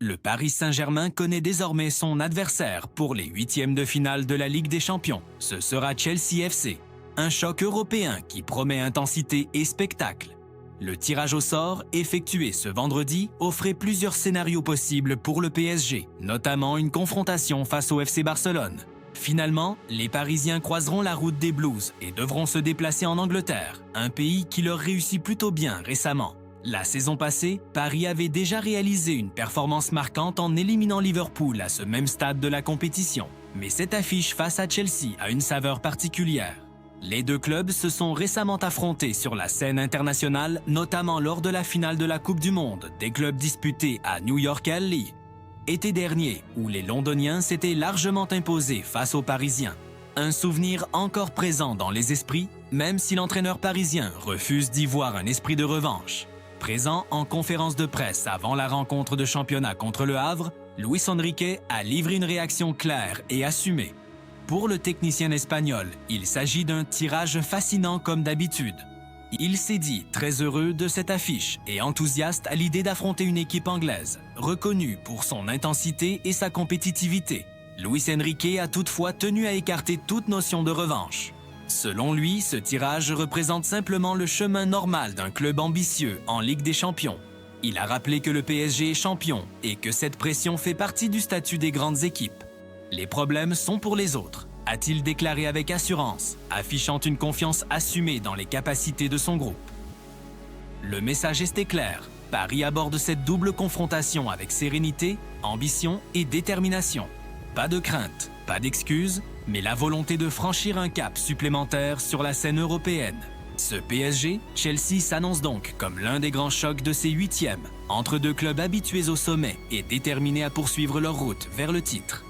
le Paris Saint-Germain connaît désormais son adversaire pour les huitièmes de finale de la Ligue des Champions. Ce sera Chelsea FC, un choc européen qui promet intensité et spectacle. Le tirage au sort, effectué ce vendredi, offrait plusieurs scénarios possibles pour le PSG, notamment une confrontation face au FC Barcelone. Finalement, les Parisiens croiseront la route des Blues et devront se déplacer en Angleterre, un pays qui leur réussit plutôt bien récemment. La saison passée, Paris avait déjà réalisé une performance marquante en éliminant Liverpool à ce même stade de la compétition. Mais cette affiche face à Chelsea a une saveur particulière. Les deux clubs se sont récemment affrontés sur la scène internationale, notamment lors de la finale de la Coupe du Monde des clubs disputés à New York et LA. Été dernier, où les Londoniens s'étaient largement imposés face aux Parisiens. Un souvenir encore présent dans les esprits, même si l'entraîneur parisien refuse d'y voir un esprit de revanche. Présent en conférence de presse avant la rencontre de championnat contre le Havre, Luis Enrique a livré une réaction claire et assumée. Pour le technicien espagnol, il s'agit d'un tirage fascinant comme d'habitude. Il s'est dit très heureux de cette affiche et enthousiaste à l'idée d'affronter une équipe anglaise, reconnue pour son intensité et sa compétitivité. Luis Enrique a toutefois tenu à écarter toute notion de revanche. Selon lui, ce tirage représente simplement le chemin normal d'un club ambitieux en Ligue des Champions. Il a rappelé que le PSG est champion et que cette pression fait partie du statut des grandes équipes. Les problèmes sont pour les autres, a-t-il déclaré avec assurance, affichant une confiance assumée dans les capacités de son groupe. Le message est clair, Paris aborde cette double confrontation avec sérénité, ambition et détermination. Pas de crainte, pas d'excuses, mais la volonté de franchir un cap supplémentaire sur la scène européenne. Ce PSG-Chelsea s'annonce donc comme l'un des grands chocs de ces huitièmes, entre deux clubs habitués au sommet et déterminés à poursuivre leur route vers le titre.